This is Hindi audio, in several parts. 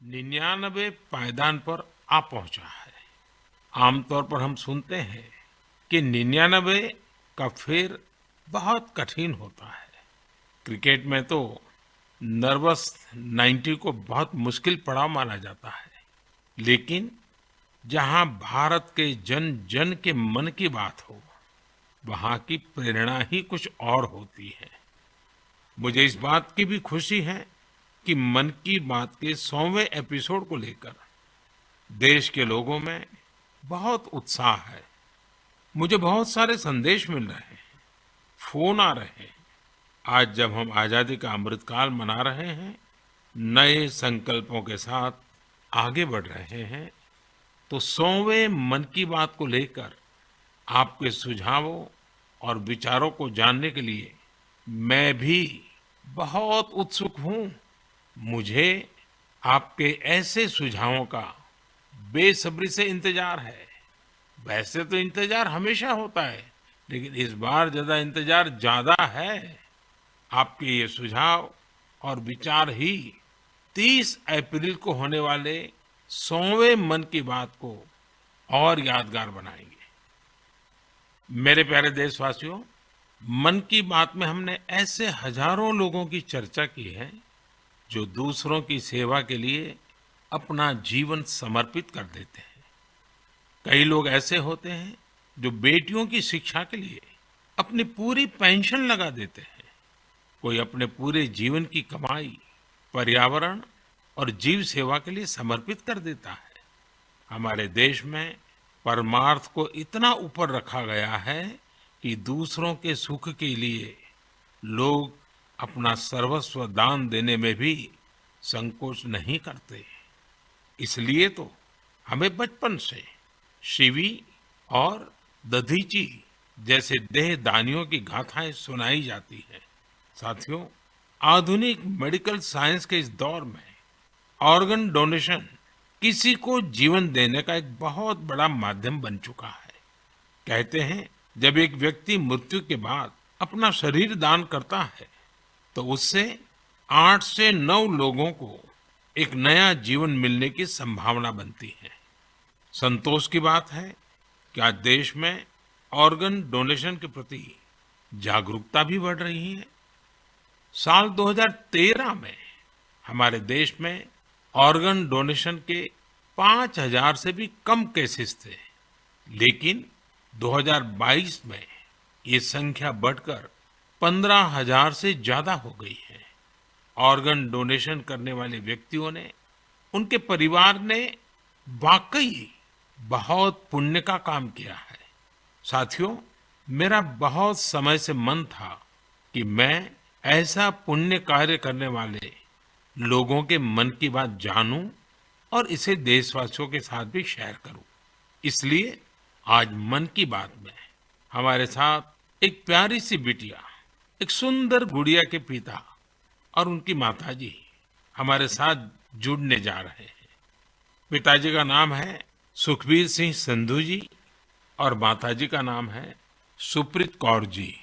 99 पायदान पर आ पहुंचा है। आमतौर पर हम सुनते हैं कि 99 का फेर बहुत कठिन होता है। क्रिकेट में तो नर्वस 90 को बहुत मुश्किल पड़ाव माना जाता है। लेकिन जहां भारत के जन जन के मन की बात हो, वहां की प्रेरणा ही कुछ और होती है। मुझे इस बात की भी खुशी है कि मन की बात के 100वें एपिसोड को लेकर देश के लोगों में बहुत उत्साह है। मुझे बहुत सारे संदेश मिल रहे हैं, फोन आ रहे हैं। आज जब हम आजादी का अमृतकाल मना रहे हैं, नए संकल्पों के साथ आगे बढ़ रहे हैं, तो 100वें मन की बात को लेकर आपके सुझावों और विचारों को जानने के लिए मैं भी बहुत उत्सुक हूं। मुझे आपके ऐसे सुझावों का बेसब्री से इंतजार है। वैसे तो इंतजार हमेशा होता है, लेकिन इस बार ज्यादा है। आपके ये सुझाव और विचार ही 30 अप्रैल को होने वाले 100वें मन की बात को और यादगार बनाएंगे। मेरे प्यारे देशवासियों, मन की बात में हमने ऐसे हजारों लोगों की चर्चा की है जो दूसरों की सेवा के लिए अपना जीवन समर्पित कर देते हैं। कई लोग ऐसे होते हैं जो बेटियों की शिक्षा के लिए अपनी पूरी पेंशन लगा देते हैं। कोई अपने पूरे जीवन की कमाई पर्यावरण और जीव सेवा के लिए समर्पित कर देता है। हमारे देश में परमार्थ को इतना ऊपर रखा गया है कि दूसरों के सुख के लिए लोग अपना सर्वस्व दान देने में भी संकोच नहीं करते। इसलिए तो हमें बचपन से शिवी और दधीची जैसे देह दानियों की गाथाएं सुनाई जाती हैं। साथियों, आधुनिक मेडिकल साइंस के इस दौर में ऑर्गन डोनेशन किसी को जीवन देने का एक बहुत बड़ा माध्यम बन चुका है। कहते हैं, जब एक व्यक्ति मृत्यु के बाद अपना शरीर दान करता है तो उससे 8 से 9 लोगों को एक नया जीवन मिलने की संभावना बनती है। संतोष की बात है कि आज देश में ऑर्गन डोनेशन के प्रति जागरूकता भी बढ़ रही है। साल 2013 में हमारे देश में ऑर्गन डोनेशन के 5,000 से भी कम केसेस थे, लेकिन 2022 में ये संख्या बढ़कर 15,000 से ज्यादा हो गई है। ऑर्गन डोनेशन करने वाले व्यक्तियों ने, उनके परिवार ने वाकई बहुत पुण्य का काम किया है। साथियों, मेरा बहुत समय से मन था कि मैं ऐसा पुण्य कार्य करने वाले लोगों के मन की बात जानूं और इसे देशवासियों के साथ भी शेयर करूं। इसलिए आज मन की बात में हमारे साथ एक प्यारी सी बिटिया, एक सुंदर गुड़िया के पिता और उनकी माताजी हमारे साथ जुड़ने जा रहे हैं। पिताजी का नाम है सुखबीर सिंह संधू जी और माताजी का नाम है सुप्रीत कौर जी।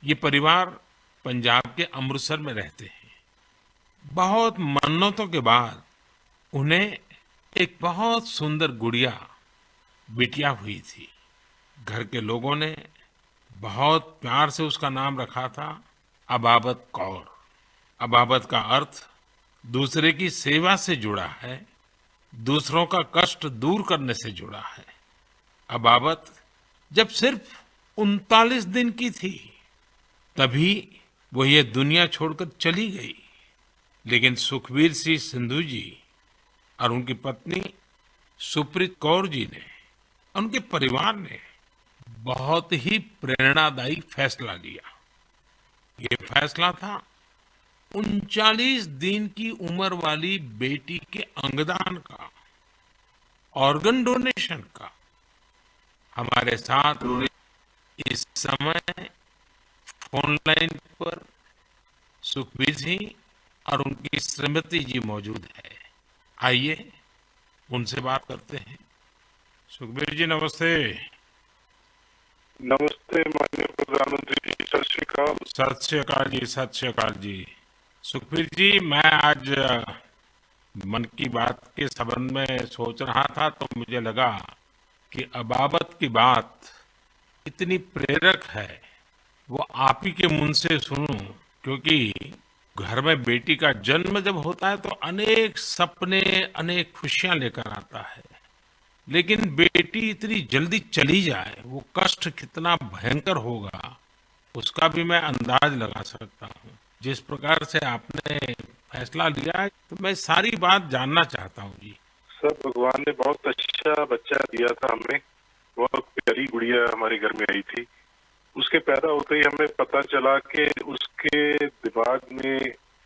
ये परिवार पंजाब के अमृतसर में रहते हैं। बहुत मन्नतों के बाद उन्हें एक बहुत सुंदर गुड़िया बिटिया हुई थी। घर के लोगों ने बहुत प्यार से उसका नाम रखा था अबाबत कौर। अबाबत का अर्थ दूसरे की सेवा से जुड़ा है, दूसरों का कष्ट दूर करने से जुड़ा है। अबाबत जब सिर्फ 39 दिन की थी, तभी वो ये दुनिया छोड़कर चली गई। लेकिन सुखबीर सिंह संधू जी और उनकी पत्नी सुप्रीत कौर जी ने, उनके परिवार ने बहुत ही प्रेरणादायी फैसला लिया। ये फैसला था 39 दिन की उम्र वाली बेटी के अंगदान का, ऑर्गन डोनेशन का। हमारे साथ इस समय फोन लाइन पर सुखबीर सिंह और उनकी श्रीमती जी मौजूद है। आइए उनसे बात करते हैं। सुखबीर जी नमस्ते। नमस्ते माननीय प्रधानमंत्री जी, सत श्री अकाल। सत श्री अकाल जी, सत श्री अकाल जी। सुखबीर जी, मैं आज मन की बात के संबंध में सोच रहा था तो मुझे लगा कि अबाबत की बात इतनी प्रेरक है, वो आप ही के मुंह से सुनूं, क्योंकि घर में बेटी का जन्म जब होता है तो अनेक सपने, अनेक खुशियां लेकर आता है। लेकिन बेटी इतनी जल्दी चली जाए, वो कष्ट कितना भयंकर होगा, उसका भी मैं अंदाज लगा सकता हूँ। जिस प्रकार से आपने फैसला लिया है, तो मैं सारी बात जानना चाहता हूँ जी। सर, भगवान ने बहुत अच्छा बच्चा दिया था हमें। बहुत प्यारी गुड़िया हमारे घर में आई थी। उसके पैदा होते ही हमें पता चला कि उसके दिमाग में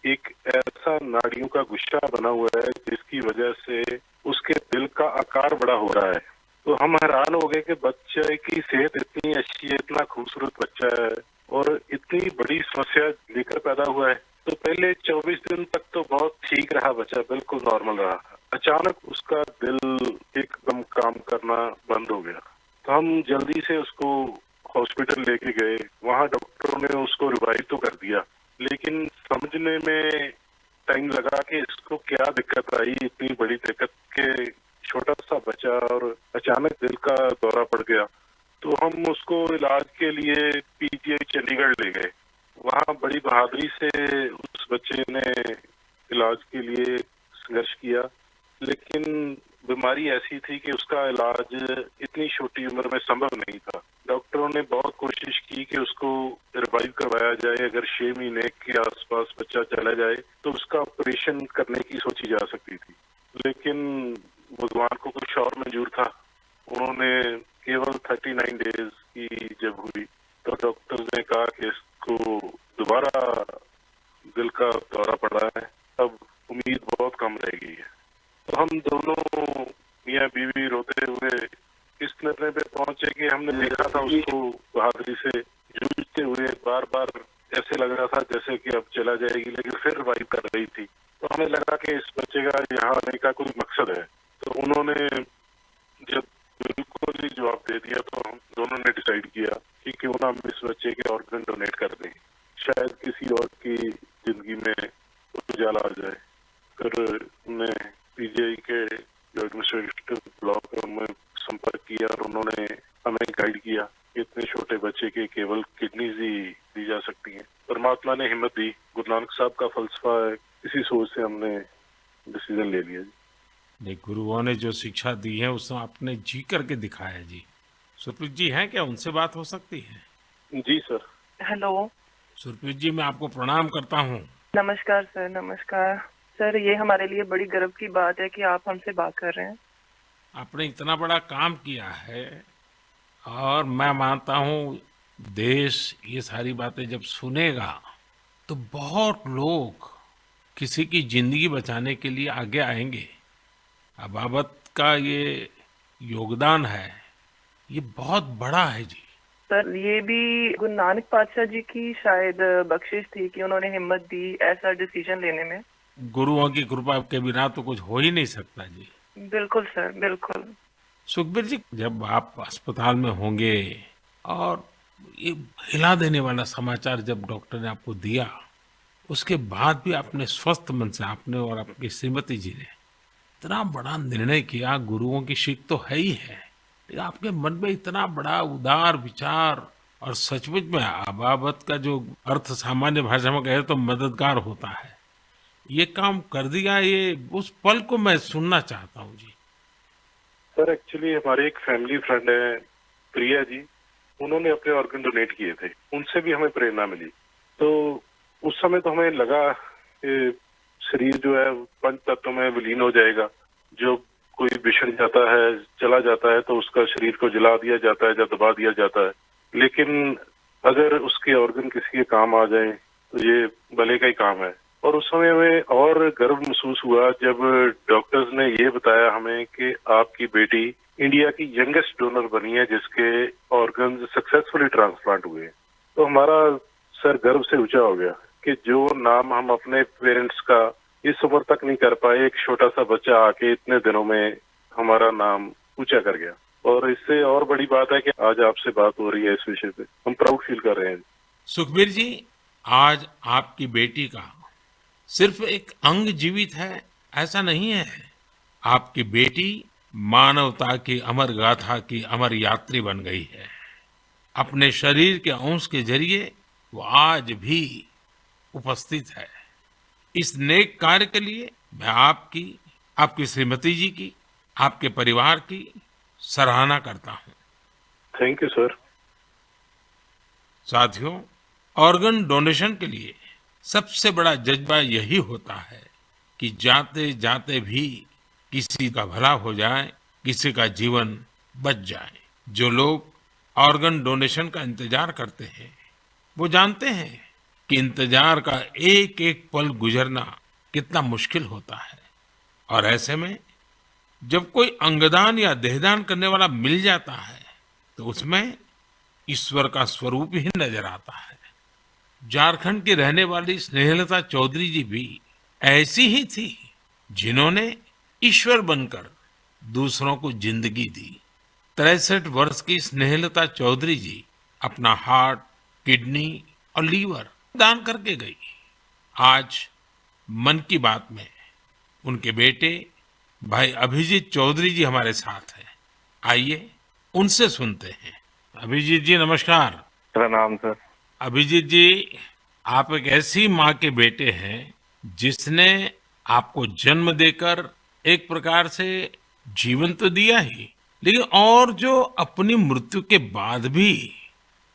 एक ऐसा नाड़ियों का गुच्छा बना हुआ है जिसकी वजह से उसके दिल का आकार बड़ा हो रहा है। तो हम हैरान हो गए कि बच्चे की सेहत इतनी अच्छी है, इतना खूबसूरत बच्चा है और इतनी बड़ी समस्या लेकर पैदा हुआ है। तो पहले 24 दिन तक तो बहुत ठीक रहा बच्चा, बिल्कुल नॉर्मल रहा। अचानक उसका दिल एकदम काम करना बंद हो गया। तो हम जल्दी से उसको हॉस्पिटल लेके गए। वहाँ डॉक्टरों ने उसको रिवाइव तो कर दिया, लेकिन समझने में टाइम लगा कि इसको क्या दिक्कत आई, इतनी बड़ी दिक्कत के छोटा सा बच्चा और अचानक दिल का दौरा पड़ गया। तो हम उसको इलाज के लिए पीजीआई चंडीगढ़ ले गए। वहाँ बड़ी बहादुरी से उस बच्चे ने इलाज के लिए संघर्ष किया, लेकिन बीमारी ऐसी थी कि उसका इलाज इतनी छोटी उम्र में संभव नहीं था। डॉक्टरों ने बहुत कोशिश की कि उसको रिवाइव करवाया जाए। अगर 6 महीने के आसपास बच्चा चला जाए तो उसका ऑपरेशन करने की सोची जा सकती थी, लेकिन भगवान को कुछ और मंजूर था। उन्होंने केवल 39 डेज की जब हुई तो डॉक्टर ने कहा कि इसको दोबारा दिल का दौरा पड़ा है, अब उम्मीद बहुत कम रह गई है। तो हम दोनों मियाँ बीवी रोते हुए इस निर्णय पे पहुंचे कि हमने देखा था उसको बहादुरी से जूझते हुए, बार बार ऐसे लग रहा था जैसे कि अब चला जाएगी, लेकिन फिर रिवाइव कर रही थी। तो हमें लगा कि इस बच्चे का यहाँ आने का कोई मकसद है। तो उन्होंने जब बिल्कुल ही जवाब दे दिया तो हम दोनों ने डिसाइड किया कि क्यों ना हम इस बच्चे के ऑर्गन डोनेट कर दें, शायद किसी और की जिंदगी में उजाला आ जाए। फिर हमने पीजीआई के जो एडमिनिस्ट्रेटिव ब्लॉक है उनमें संपर्क किया और उन्होंने हमें गाइड किया कि इतने छोटे बच्चे के केवल किडनीज ही दी जा सकती हैं। परमात्मा ने हिम्मत दी। गुरु नानक साहब का फलसफा है, इसी सोच से हमने डिसीजन ले लिया। नहीं, गुरुओं ने जो शिक्षा दी है उसको आपने जी करके दिखाया जी। सुप्रीत जी हैं क्या, उनसे बात हो सकती है? जी सर। हेलो। सुप्रीत जी, मैं आपको प्रणाम करता हूँ। नमस्कार सर, नमस्कार सर। ये हमारे लिए बड़ी गर्व की बात है कि आप हमसे बात कर रहे हैं। आपने इतना बड़ा काम किया है और मैं मानता हूँ देश ये सारी बातें जब सुनेगा तो बहुत लोग किसी की जिंदगी बचाने के लिए आगे आएंगे। अबाबत का ये योगदान है, ये बहुत बड़ा है जी। सर, ये भी गुरु नानक पातशाह जी की शायद बख्शिश थी कि उन्होंने हिम्मत दी ऐसा डिसीजन लेने में। गुरुओं की कृपा के बिना तो कुछ हो ही नहीं सकता जी। बिल्कुल सर, बिल्कुल। सुखबीर जी, जब आप अस्पताल में होंगे और ये हिला देने वाला समाचार जब डॉक्टर ने आपको दिया, उसके बाद भी आपने स्वस्थ मन से, आपने और आपकी श्रीमती जी ने इतना बड़ा निर्णय किया। गुरुओं की सीख तो है ही है, लेकिन आपके मन में इतना बड़ा उदार विचार, और सचमुच में अबाबत का जो अर्थ सामान्य भाषा में कहे तो मददगार होता है, ये काम कर दिया। ये उस पल को मैं सुनना चाहता हूँ जी। सर, एक्चुअली हमारे एक फैमिली फ्रेंड है प्रिया जी, उन्होंने अपने ऑर्गन डोनेट किए थे। उनसे भी हमें प्रेरणा मिली। तो उस समय तो हमें लगा कि शरीर जो है पंच तत्वों में विलीन हो जाएगा। जो कोई बिछड़ जाता है, चला जाता है, तो उसका शरीर को जला दिया जाता है या दबा दिया जाता है। लेकिन अगर उसके ऑर्गन किसी के काम आ जाए तो ये भले का ही काम है। और उस समय हमें और गर्व महसूस हुआ जब डॉक्टर्स ने ये बताया हमें कि आपकी बेटी इंडिया की यंगेस्ट डोनर बनी है जिसके ऑर्गन सक्सेसफुली ट्रांसप्लांट हुए। तो हमारा सर गर्व से ऊंचा हो गया कि जो नाम हम अपने पेरेंट्स का इस उम्र तक नहीं कर पाए, एक छोटा सा बच्चा आके इतने दिनों में हमारा नाम ऊंचा कर गया। और इससे और बड़ी बात है कि आज आपसे बात हो रही है इस विषय पे, हम प्राउड फील कर रहे हैं। सुखबीर जी, आज आपकी बेटी का सिर्फ एक अंग जीवित है ऐसा नहीं है। आपकी बेटी मानवता की अमर गाथा की अमर यात्री बन गई है। अपने शरीर के अंश के जरिए वो आज भी उपस्थित है। इस नेक कार्य के लिए मैं आपकी, आपकी श्रीमती जी की, आपके परिवार की सराहना करता हूं। Thank you sir. साथियों, ऑर्गन डोनेशन के लिए सबसे बड़ा जज्बा यही होता है कि जाते जाते भी किसी का भला हो जाए, किसी का जीवन बच जाए। जो लोग ऑर्गन डोनेशन का इंतजार करते हैं, वो जानते हैं कि इंतजार का एक एक पल गुजरना कितना मुश्किल होता है। और ऐसे में जब कोई अंगदान या देहदान करने वाला मिल जाता है, तो उसमें ईश्वर का स्वरूप ही नजर आता है। झारखंड की रहने वाली स्नेहलता चौधरी जी भी ऐसी ही थी, जिन्होंने ईश्वर बनकर दूसरों को जिंदगी दी। 63 वर्ष की स्नेहलता चौधरी जी अपना हार्ट, किडनी और लीवर दान करके गई। आज मन की बात में उनके बेटे भाई अभिजीत चौधरी जी हमारे साथ हैं। आइए उनसे सुनते हैं। अभिजीत जी नमस्कार। प्रणाम सर। अभिजीत जी, आप एक ऐसी माँ के बेटे हैं जिसने आपको जन्म देकर एक प्रकार से जीवन तो दिया ही, लेकिन और जो अपनी मृत्यु के बाद भी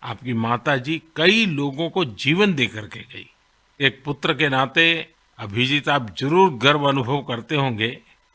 आपकी माता जी कई लोगों को जीवन दे करके गई। एक पुत्र के नाते अभिजीत, आप जरूर गर्व अनुभव करते होंगे।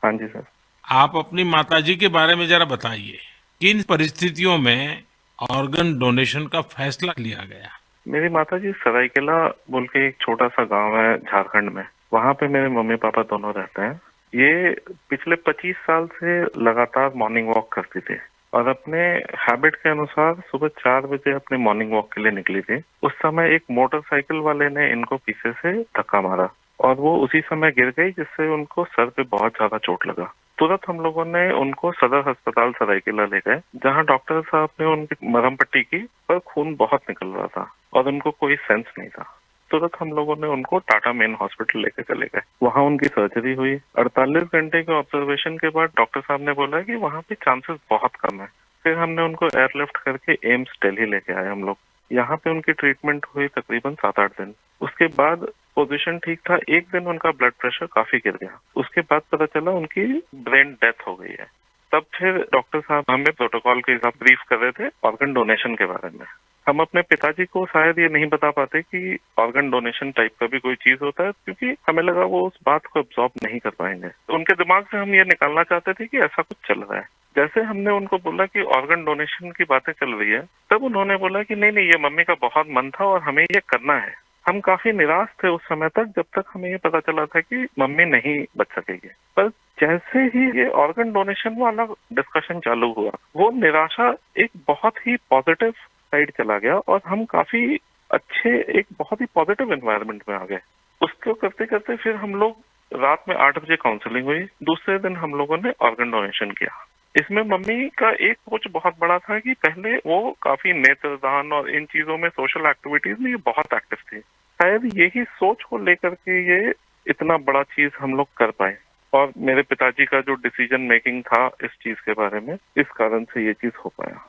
हाँ जी सर। आप अपनी माता जी के बारे में जरा बताइए, किन परिस्थितियों में ऑर्गन डोनेशन का फैसला लिया गया? मेरी माता जी सरायकेला बोल के एक छोटा सा गांव है झारखंड में, वहाँ पे मेरे मम्मी पापा दोनों रहते हैं। ये पिछले 25 साल से लगातार मॉर्निंग वॉक करती थी और अपने हैबिट के अनुसार सुबह 4 बजे अपने मॉर्निंग वॉक के लिए निकली थी। उस समय एक मोटरसाइकिल वाले ने इनको पीछे से धक्का मारा और वो उसी समय गिर गई, जिससे उनको सर पे बहुत ज्यादा चोट लगा। तुरंत हम लोगों ने उनको सदर अस्पताल सरायकेला ले गए, जहाँ डॉक्टर साहब ने उनकी मरहम पट्टी की, पर खून बहुत निकल रहा था और उनको कोई सेंस नहीं था। तुरंत हम लोगों ने उनको टाटा मेन हॉस्पिटल लेकर चले गए। वहाँ उनकी सर्जरी हुई। 48 घंटे के ऑब्जर्वेशन के बाद डॉक्टर साहब ने बोला कि वहाँ पे चांसेस बहुत कम है। फिर हमने उनको एयरलिफ्ट करके एम्स दिल्ली लेके आए हम लोग। यहाँ पे उनकी ट्रीटमेंट हुई तकरीबन 7-8 दिन। उसके बाद पोजीशन ठीक था। एक दिन उनका ब्लड प्रेशर काफी गिर गया। उसके बाद पता चला उनकी ब्रेन डेथ हो गई है। तब फिर डॉक्टर साहब हमें प्रोटोकॉल के हिसाब ब्रीफ कर रहे थे ऑर्गन डोनेशन के बारे में। हम अपने पिताजी को शायद ये नहीं बता पाते कि ऑर्गन डोनेशन टाइप का भी कोई चीज होता है, क्योंकि हमें लगा वो उस बात को अब्सॉर्ब नहीं कर पाएंगे। तो उनके दिमाग से हम ये निकालना चाहते थे कि ऐसा कुछ चल रहा है। जैसे हमने उनको बोला कि ऑर्गन डोनेशन की बातें चल रही है, तब उन्होंने बोला कि नहीं नहीं, ये मम्मी का बहुत मन था और हमें ये करना है। हम काफी निराश थे उस समय तक, जब तक हमें ये पता चला था कि मम्मी नहीं बच सकेगी। पर जैसे ही ये ऑर्गन डोनेशन वाला डिस्कशन चालू हुआ, वो निराशा एक बहुत ही पॉजिटिव साइड चला गया और हम काफी अच्छे, एक बहुत ही पॉजिटिव एनवायरनमेंट में आ गए। उसको करते करते फिर हम लोग रात में 8 बजे काउंसलिंग हुई। दूसरे दिन हम लोगों ने ऑर्गन डोनेशन किया। इसमें मम्मी का एक सोच बहुत बड़ा था कि पहले वो काफी नेत्रदान और इन चीजों में, सोशल एक्टिविटीज में ये बहुत एक्टिव थी। शायद यही सोच को लेकर के ये इतना बड़ा चीज हम लोग कर पाए। और मेरे पिताजी का जो डिसीजन मेकिंग था इस चीज के बारे में, इस कारण से ये चीज हो पाया।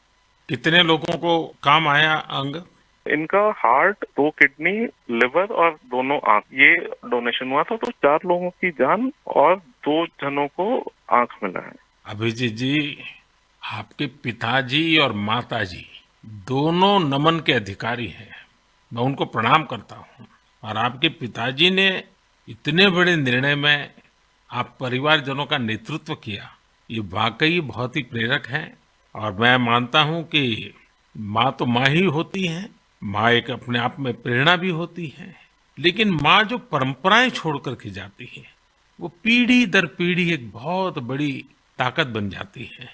कितने लोगों को काम आया अंग? इनका हार्ट, 2 किडनी, लिवर और दोनों आंख, ये डोनेशन हुआ था। तो 4 लोगों की जान और 2 जनों को आंख मिला है। अभिजीत जी, आपके पिताजी और माताजी दोनों नमन के अधिकारी हैं। मैं उनको प्रणाम करता हूँ। और आपके पिताजी ने इतने बड़े निर्णय में आप परिवारजनों का नेतृत्व किया, ये वाकई बहुत ही प्रेरक है। और मैं मानता हूँ कि माँ तो माँ ही होती है, माँ एक अपने आप में प्रेरणा भी होती है, लेकिन माँ जो परंपराएं छोड़ करके जाती है, वो पीढ़ी दर पीढ़ी एक बहुत बड़ी ताकत बन जाती है।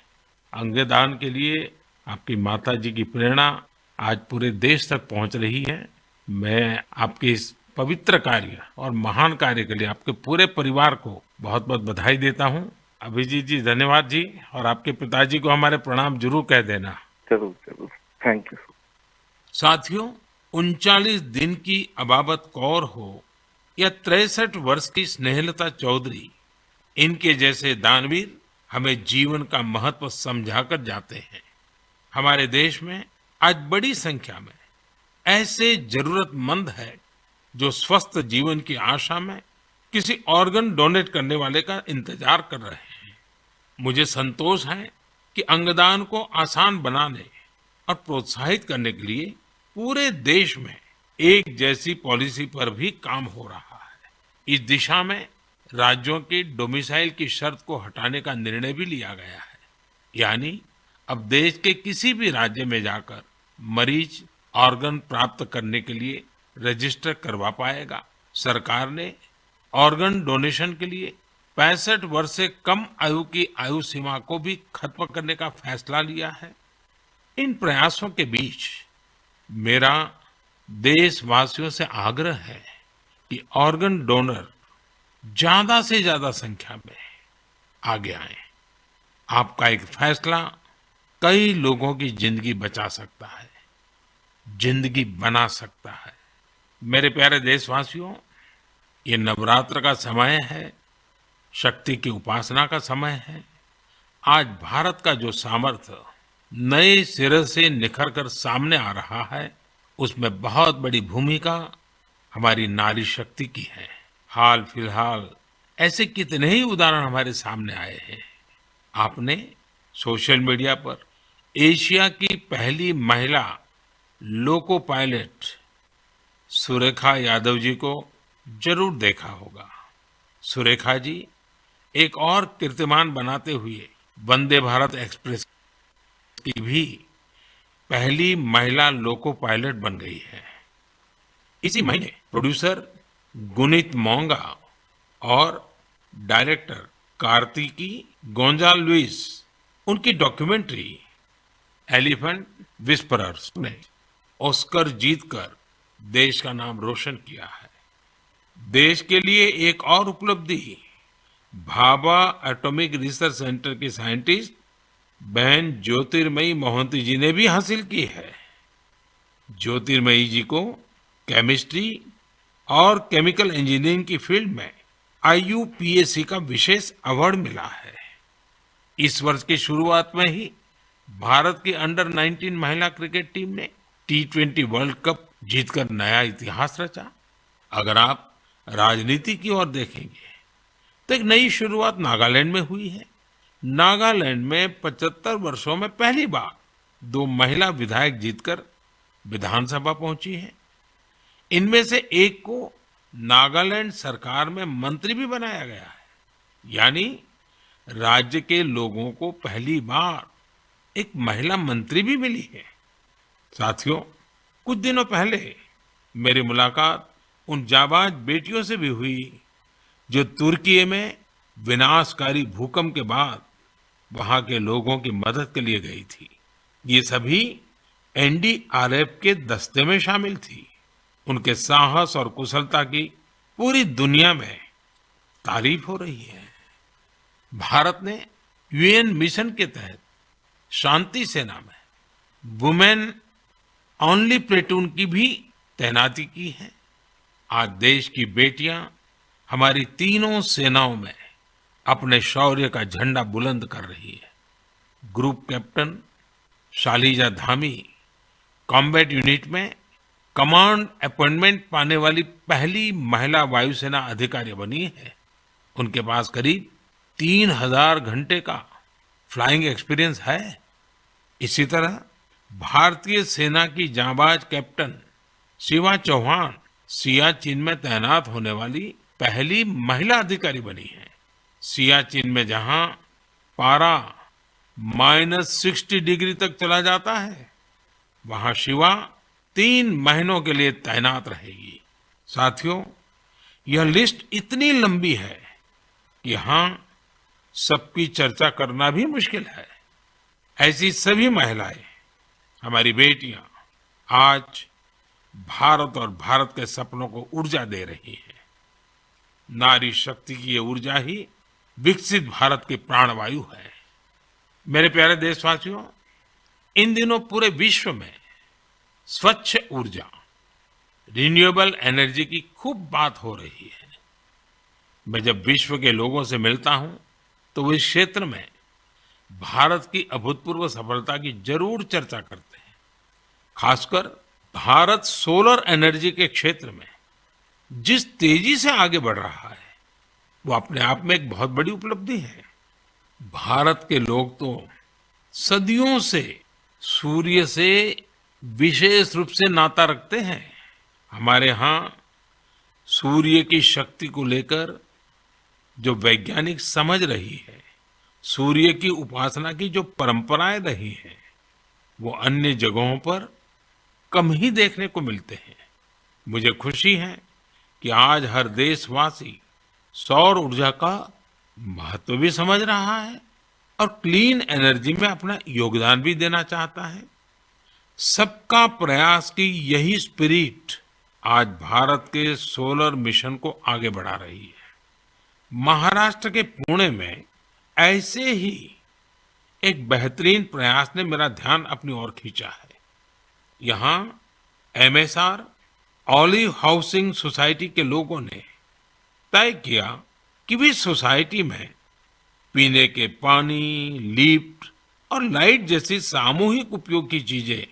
अंगदान के लिए आपकी माता जी की प्रेरणा आज पूरे देश तक पहुंच रही है। मैं आपके इस पवित्र कार्य और महान कार्य के लिए आपके पूरे परिवार को बहुत बहुत बधाई देता हूं। अभिजीत जी, धन्यवाद जी। और आपके पिताजी को हमारे प्रणाम जरूर कह देना। जरूर जरूर, थैंक यू। साथियों, 39 दिन की अबाबत कौर हो या 63 वर्ष की स्नेहलता चौधरी, इनके जैसे दानवीर हमें जीवन का महत्व समझाकर जाते हैं। हमारे देश में आज बड़ी संख्या में ऐसे जरूरतमंद है जो स्वस्थ जीवन की आशा में किसी ऑर्गन डोनेट करने वाले का इंतजार कर रहे हैं। मुझे संतोष है कि अंगदान को आसान बनाने और प्रोत्साहित करने के लिए पूरे देश में एक जैसी पॉलिसी पर भी काम हो रहा है। इस दिशा में राज्यों की डोमिसाइल की शर्त को हटाने का निर्णय भी लिया गया है। यानी अब देश के किसी भी राज्य में जाकर मरीज ऑर्गन प्राप्त करने के लिए रजिस्टर करवा पाएगा। सरकार ने ऑर्गन डोनेशन के लिए 65 वर्ष से कम आयु की आयु सीमा को भी खत्म करने का फैसला लिया है। इन प्रयासों के बीच मेरा देशवासियों से आग्रह है कि ऑर्गन डोनर ज्यादा से ज्यादा संख्या में आगे आए। आपका एक फैसला कई लोगों की जिंदगी बचा सकता है, जिंदगी बना सकता है। मेरे प्यारे देशवासियों, ये नवरात्र का समय है, शक्ति की उपासना का समय है। आज भारत का जो सामर्थ्य नए सिरे से निखर कर सामने आ रहा है, उसमें बहुत बड़ी भूमिका हमारी नारी शक्ति की है। हाल फिलहाल ऐसे कितने ही उदाहरण हमारे सामने आए हैं। आपने सोशल मीडिया पर एशिया की पहली महिला लोको पायलट सुरेखा यादव जी को जरूर देखा होगा। सुरेखा जी एक और कीर्तिमान बनाते हुए वंदे भारत एक्सप्रेस की भी पहली महिला लोको पायलट बन गई है। इसी महीने प्रोड्यूसर गुनीत मोंगा और डायरेक्टर कार्तिकी गोंजाल्विस उनकी डॉक्यूमेंट्री एलिफेंट विस्परर्स ने ऑस्कर जीतकर देश का नाम रोशन किया है। देश के लिए एक और उपलब्धि भाभा एटॉमिक रिसर्च सेंटर की साइंटिस्ट बहन ज्योतिर्मयी मोहंती जी ने भी हासिल की है। ज्योतिर्मयी जी को केमिस्ट्री और केमिकल इंजीनियरिंग की फील्ड में IUPAC का विशेष अवार्ड मिला है। इस वर्ष की शुरुआत में ही भारत की अंडर 19 महिला क्रिकेट टीम ने T20 वर्ल्ड कप जीतकर नया इतिहास रचा। अगर आप राजनीति की ओर देखेंगे तो एक नई शुरुआत नागालैंड में हुई है। नागालैंड में 75 वर्षों में पहली बार 2 महिला विधायक जीतकर विधानसभा पहुंची हैं। इनमें से एक को नागालैंड सरकार में मंत्री भी बनाया गया है। यानी राज्य के लोगों को पहली बार एक महिला मंत्री भी मिली है। साथियों, कुछ दिनों पहले मेरी मुलाकात उन जाबाज बेटियों से भी हुई जो तुर्की में विनाशकारी भूकंप के बाद वहां के लोगों की मदद के लिए गई थी। ये सभी NDRF के दस्ते में शामिल थी। उनके साहस और कुशलता की पूरी दुनिया में तारीफ हो रही है। भारत ने UN मिशन के तहत शांति सेना में वुमेन ओनली प्लेटून की भी तैनाती की है। आज देश की बेटियां हमारी तीनों सेनाओं में अपने शौर्य का झंडा बुलंद कर रही है। Group captain Shalija Dhami combat unit में कमांड अपॉइंटमेंट पाने वाली पहली महिला वायुसेना अधिकारी बनी है। उनके पास करीब 3000 घंटे का फ्लाइंग एक्सपीरियंस है। इसी तरह भारतीय सेना की जांबाज कैप्टन शिवा चौहान सियाचिन में तैनात होने वाली पहली महिला अधिकारी बनी है। सियाचिन में जहां पारा -60 डिग्री तक चला जाता है, वहां शिवा 3 महीनों के लिए तैनात रहेगी। साथियों, यह लिस्ट इतनी लंबी है कि यहां सबकी चर्चा करना भी मुश्किल है। ऐसी सभी महिलाएं, हमारी बेटियां आज भारत और भारत के सपनों को ऊर्जा दे रही हैं। नारी शक्ति की ये ऊर्जा ही विकसित भारत की प्राणवायु है। मेरे प्यारे देशवासियों, इन दिनों पूरे विश्व में स्वच्छ ऊर्जा, रिन्यूएबल एनर्जी की खूब बात हो रही है। मैं जब विश्व के लोगों से मिलता हूं तो वो इस क्षेत्र में भारत की अभूतपूर्व सफलता की जरूर चर्चा करते हैं। खासकर भारत सोलर एनर्जी के क्षेत्र में जिस तेजी से आगे बढ़ रहा है वो अपने आप में एक बहुत बड़ी उपलब्धि है। भारत के लोग तो सदियों से सूर्य से विशेष रूप से नाता रखते हैं। हमारे यहाँ सूर्य की शक्ति को लेकर जो वैज्ञानिक समझ रही है, सूर्य की उपासना की जो परंपराएं रही हैं, वो अन्य जगहों पर कम ही देखने को मिलते हैं। मुझे खुशी है कि आज हर देशवासी सौर ऊर्जा का महत्व भी समझ रहा है और क्लीन एनर्जी में अपना योगदान भी देना चाहता है। सबका प्रयास की यही स्पिरिट आज भारत के सोलर मिशन को आगे बढ़ा रही है। महाराष्ट्र के पुणे में ऐसे ही एक बेहतरीन प्रयास ने मेरा ध्यान अपनी ओर खींचा है। यहाँ एमएसआर ऑलिव हाउसिंग सोसाइटी के लोगों ने तय किया कि वे सोसाइटी में पीने के पानी, लिफ्ट और लाइट जैसी सामूहिक उपयोग की चीजें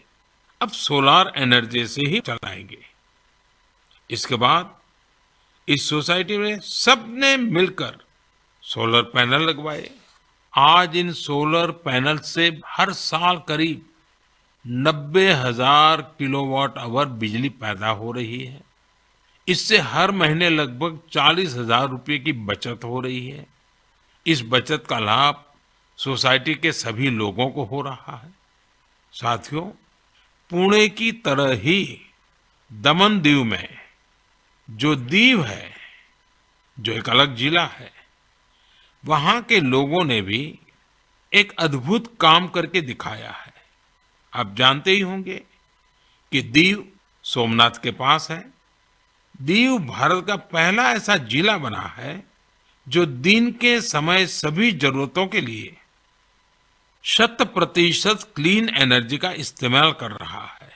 अब सोलार एनर्जी से ही चलाएंगे। इसके बाद इस सोसाइटी में सबने मिलकर सोलर पैनल लगवाए। आज इन सोलर पैनल से हर साल करीब 90,000 किलोवाट आवर बिजली पैदा हो रही है। इससे हर महीने लगभग 40,000 रुपए की बचत हो रही है। इस बचत का लाभ सोसाइटी के सभी लोगों को हो रहा है। साथियों, पुणे की तरह ही दमन दीव में जो दीव है, जो एक अलग जिला है, वहां के लोगों ने भी एक अद्भुत काम करके दिखाया है। आप जानते ही होंगे कि दीव सोमनाथ के पास है। दीव भारत का पहला ऐसा जिला बना है जो दिन के समय सभी जरूरतों के लिए 100% क्लीन एनर्जी का इस्तेमाल कर रहा है।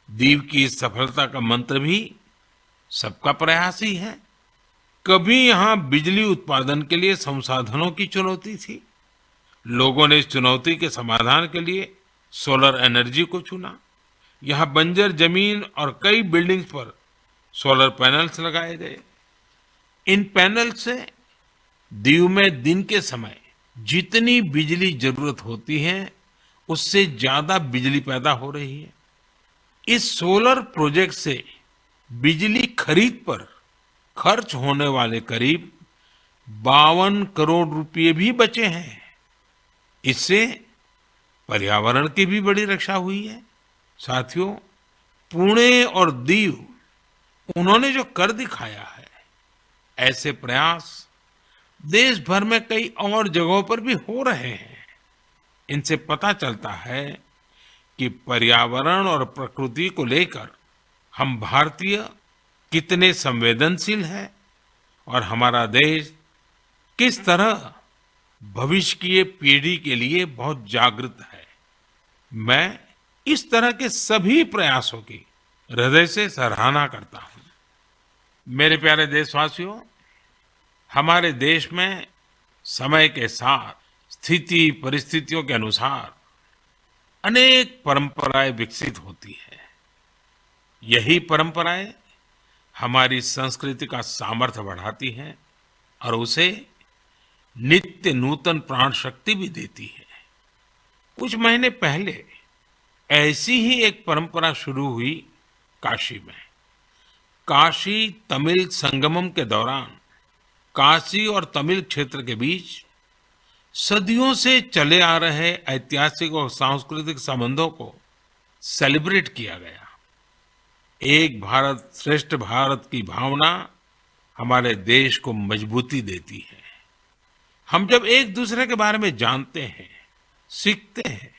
दीव की इस सफलता का मंत्र भी सबका प्रयास ही है। कभी यहाँ बिजली उत्पादन के लिए संसाधनों की चुनौती थी। लोगों ने इस चुनौती के समाधान के लिए सोलर एनर्जी को चुना। यहाँ बंजर जमीन और कई बिल्डिंग्स पर सोलर पैनल्स लगाए गए। इन पैनल से दीव में दिन के समय जितनी बिजली जरूरत होती है उससे ज्यादा बिजली पैदा हो रही है। इस सोलर प्रोजेक्ट से बिजली खरीद पर खर्च होने वाले करीब 52 करोड़ रुपए भी बचे हैं। इससे पर्यावरण की भी बड़ी रक्षा हुई है। साथियों, पुणे और दीव उन्होंने जो कर दिखाया है, ऐसे प्रयास देश भर में कई और जगहों पर भी हो रहे हैं। इनसे पता चलता है कि पर्यावरण और प्रकृति को लेकर हम भारतीय कितने संवेदनशील हैं और हमारा देश किस तरह भविष्य की पीढ़ी के लिए बहुत जागृत है। मैं इस तरह के सभी प्रयासों की हृदय से सराहना करता हूं। मेरे प्यारे देशवासियों, हमारे देश में समय के साथ स्थिति परिस्थितियों के अनुसार अनेक परंपराएं विकसित होती है। यही परंपराएं हमारी संस्कृति का सामर्थ्य बढ़ाती हैं और उसे नित्य नूतन प्राण शक्ति भी देती है। कुछ महीने पहले ऐसी ही एक परंपरा शुरू हुई काशी में। काशी तमिल संगमम के दौरान काशी और तमिल क्षेत्र के बीच सदियों से चले आ रहे ऐतिहासिक और सांस्कृतिक संबंधों को सेलिब्रेट किया गया। एक भारत श्रेष्ठ भारत की भावना हमारे देश को मजबूती देती है। हम जब एक दूसरे के बारे में जानते हैं, सीखते हैं,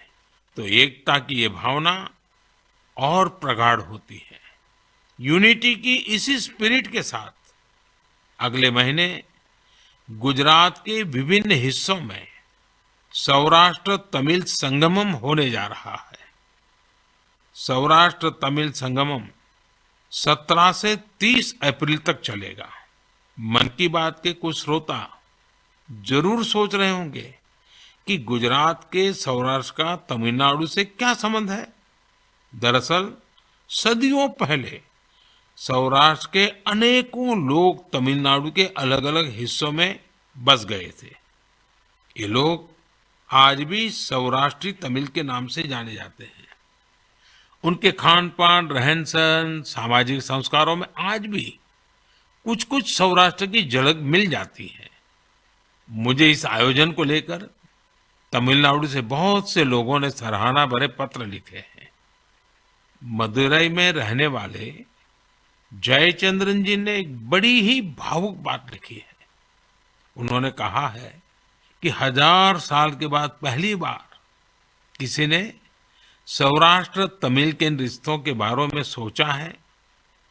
तो एकता की ये भावना और प्रगाढ़ होती है। यूनिटी की इसी स्पिरिट के साथ अगले महीने गुजरात के विभिन्न हिस्सों में सौराष्ट्र तमिल संगमम होने जा रहा है। सौराष्ट्र तमिल संगमम 17 से 30 अप्रैल तक चलेगा। मन की बात के कुछ श्रोता जरूर सोच रहे होंगे कि गुजरात के सौराष्ट्र का तमिलनाडु से क्या संबंध है। दरअसल सदियों पहले सौराष्ट्र के अनेकों लोग तमिलनाडु के अलग अलग हिस्सों में बस गए थे। ये लोग आज भी सौराष्ट्री तमिल के नाम से जाने जाते हैं। उनके खान पान, रहन सहन, सामाजिक संस्कारों में आज भी कुछ कुछ सौराष्ट्र की झलक मिल जाती है। मुझे इस आयोजन को लेकर तमिलनाडु से बहुत से लोगों ने सराहना भरे पत्र लिखे हैं। मदुरई में रहने वाले जयचंद्रन जी ने एक बड़ी ही भावुक बात लिखी है। उन्होंने कहा है कि 1000 साल के बाद पहली बार किसी ने सौराष्ट्र तमिल के रिश्तों के बारे में सोचा है।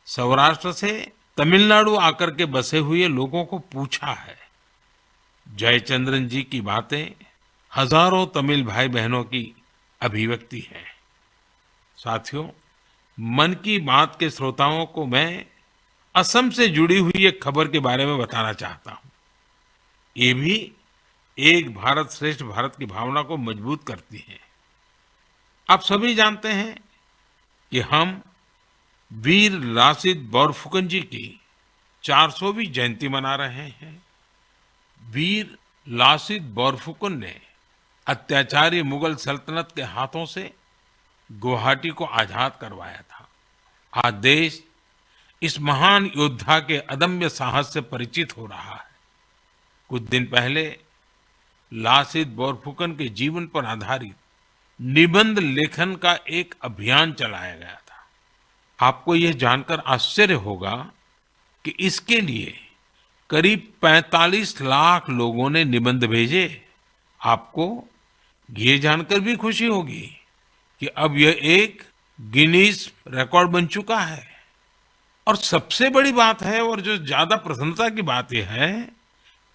सौराष्ट्र से तमिलनाडु आकर के बसे हुए लोगों को पूछा है। जयचंद्रन जी की बातें हजारों तमिल भाई बहनों की अभिव्यक्ति है। साथियों, मन की बात के श्रोताओं को मैं असम से जुड़ी हुई एक खबर के बारे में बताना चाहता हूं। ये भी एक भारत श्रेष्ठ भारत की भावना को मजबूत करती है। आप सभी जानते हैं कि हम वीर लासित बोरफुकन जी की 400वीं जयंती मना रहे हैं। वीर लासित बोरफुकन ने अत्याचारी मुगल सल्तनत के हाथों से गुवाहाटी को आजाद करवाया था। आज देश इस महान योद्धा के अदम्य साहस से परिचित हो रहा है। कुछ दिन पहले लासित बोरफुकन के जीवन पर आधारित निबंध लेखन का एक अभियान चलाया गया था। आपको यह जानकर आश्चर्य होगा कि इसके लिए करीब 45 लाख लोगों ने निबंध भेजे। आपको ये जानकर भी खुशी होगी कि अब यह एक गिनीज रिकॉर्ड बन चुका है। और सबसे बड़ी बात है, और जो ज्यादा प्रसन्नता की बात यह है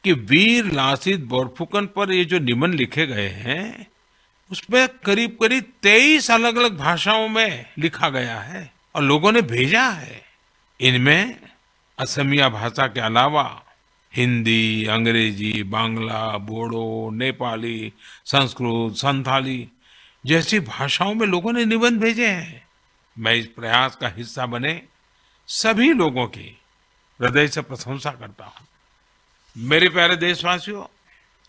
कि वीर लासित बोरफुकन पर ये जो निबंध लिखे गए हैं, उसमें करीब करीब 23 अलग अलग भाषाओं में लिखा गया है और लोगों ने भेजा है। इनमें असमिया भाषा के अलावा हिंदी, अंग्रेजी, बांग्ला, बोडो, नेपाली, संस्कृत, संथाली जैसी भाषाओं में लोगों ने निबंध भेजे हैं। मैं इस प्रयास का हिस्सा बने सभी लोगों की हृदय से प्रशंसा करता हूं। मेरे प्यारे देशवासियों,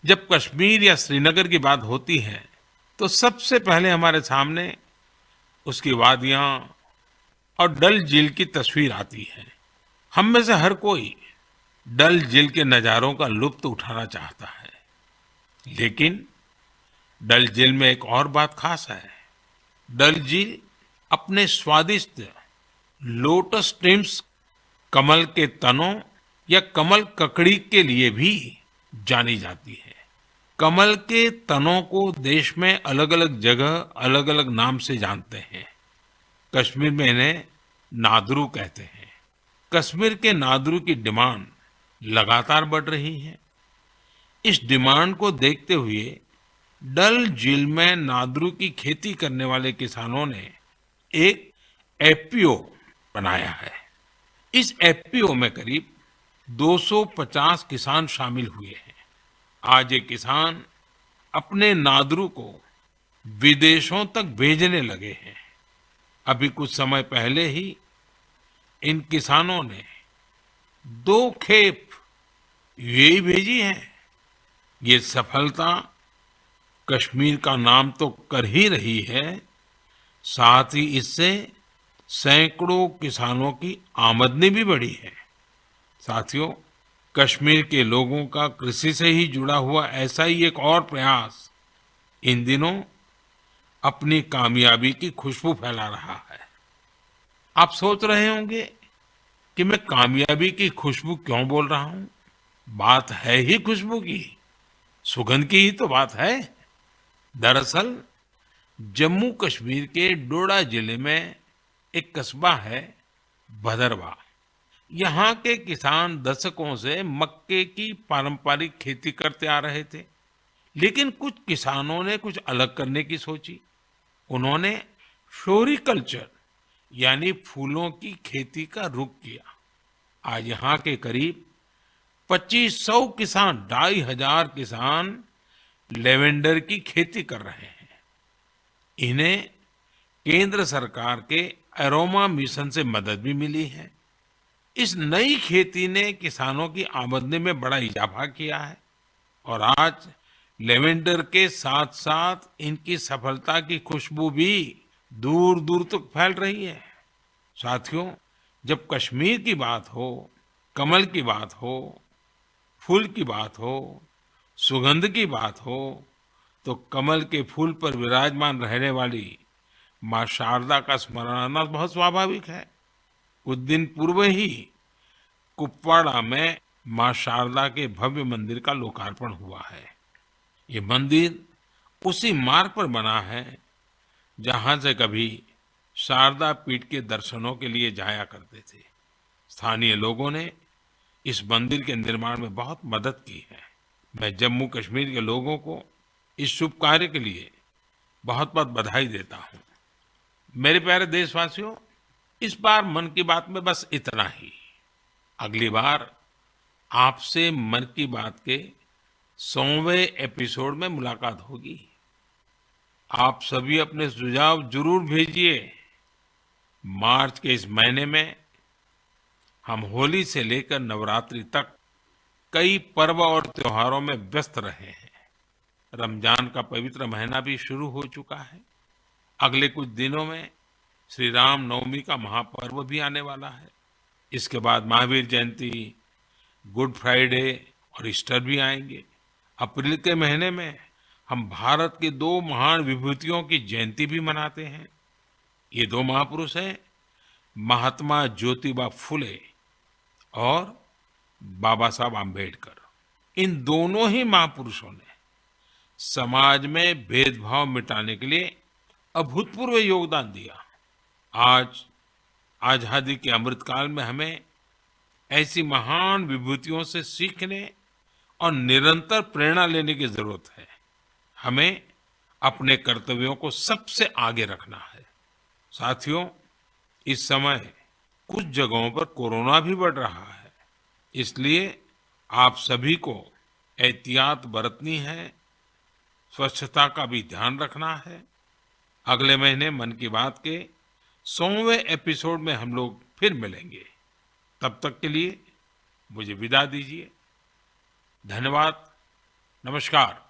जब कश्मीर या श्रीनगर की बात होती है तो सबसे पहले हमारे सामने उसकी वादियां और डल झील की तस्वीर आती है। हम में से हर कोई डल झील के नजारों का लुत्फ उठाना चाहता है, लेकिन डल झील में एक और बात खास है। डल झील अपने स्वादिष्ट लोटस स्टेम्स, कमल के तनों या कमल ककड़ी के लिए भी जानी जाती है। कमल के तनों को देश में अलग अलग जगह अलग अलग नाम से जानते हैं। कश्मीर में इन्हें नादरू कहते हैं। कश्मीर के नादरू की डिमांड लगातार बढ़ रही है। इस डिमांड को देखते हुए डल झील में नादरू की खेती करने वाले किसानों ने एक एफपीओ बनाया है। इस एफपीओ में करीब 250 किसान शामिल हुए हैं। आज ये किसान अपने नादरू को विदेशों तक भेजने लगे हैं। अभी कुछ समय पहले ही इन किसानों ने 2 खेप यूएई भेजी है। ये सफलता कश्मीर का नाम तो कर ही रही है, साथ ही इससे सैकड़ों किसानों की आमदनी भी बढ़ी है। साथियों, कश्मीर के लोगों का कृषि से ही जुड़ा हुआ ऐसा ही एक और प्रयास इन दिनों अपनी कामयाबी की खुशबू फैला रहा है। आप सोच रहे होंगे कि मैं कामयाबी की खुशबू क्यों बोल रहा हूं। बात है ही खुशबू की, सुगंध की ही तो बात है। दरअसल जम्मू कश्मीर के डोडा जिले में एक कस्बा है भदरवा। यहाँ के किसान दशकों से मक्के की पारंपरिक खेती करते आ रहे थे, लेकिन कुछ किसानों ने कुछ अलग करने की सोची। उन्होंने फ्लोरिकल्चर यानी फूलों की खेती का रुख किया। आज यहाँ के करीब 2500 किसान, 2500 किसान लेवेंडर की खेती कर रहे हैं। इन्हें केंद्र सरकार के एरोमा मिशन से मदद भी मिली है। इस नई खेती ने किसानों की आमदनी में बड़ा इजाफा किया है और आज लेवेंडर के साथ साथ इनकी सफलता की खुशबू भी दूर दूर तक फैल रही है। साथियों, जब कश्मीर की बात हो, कमल की बात हो, फूल की बात हो, सुगंध की बात हो, तो कमल के फूल पर विराजमान रहने वाली माँ शारदा का स्मरण आना बहुत स्वाभाविक है। कुछ दिन पूर्व ही कुपवाड़ा में माँ शारदा के भव्य मंदिर का लोकार्पण हुआ है। ये मंदिर उसी मार्ग पर बना है जहां से कभी शारदा पीठ के दर्शनों के लिए जाया करते थे। स्थानीय लोगों ने इस मंदिर के निर्माण में बहुत मदद की है। मैं जम्मू कश्मीर के लोगों को इस शुभ कार्य के लिए बहुत बहुत बधाई देता हूं। मेरे प्यारे देशवासियों, इस बार मन की बात में बस इतना ही। अगली बार आपसे मन की बात के 100वें एपिसोड में मुलाकात होगी। आप सभी अपने सुझाव जरूर भेजिए। मार्च के इस महीने में हम होली से लेकर नवरात्रि तक कई पर्व और त्योहारों में व्यस्त रहे हैं। रमजान का पवित्र महीना भी शुरू हो चुका है। अगले कुछ दिनों में श्री राम नवमी का महापर्व भी आने वाला है। इसके बाद महावीर जयंती, गुड फ्राइडे और ईस्टर भी आएंगे। अप्रैल के महीने में हम भारत की दो महान विभूतियों की जयंती भी मनाते हैं। ये दो महापुरुष हैं महात्मा ज्योतिबा फुले और बाबा साहब आम्बेडकर। इन दोनों ही महापुरुषों ने समाज में भेदभाव मिटाने के लिए अभूतपूर्व योगदान दिया। आज आजादी के अमृतकाल में हमें ऐसी महान विभूतियों से सीखने और निरंतर प्रेरणा लेने की जरूरत है। हमें अपने कर्तव्यों को सबसे आगे रखना है। साथियों, इस समय कुछ जगहों पर कोरोना भी बढ़ रहा है, इसलिए आप सभी को एहतियात बरतनी है, स्वच्छता का भी ध्यान रखना है। अगले महीने मन की बात के 100वें एपिसोड में हम लोग फिर मिलेंगे। तब तक के लिए मुझे विदा दीजिए। धन्यवाद। नमस्कार।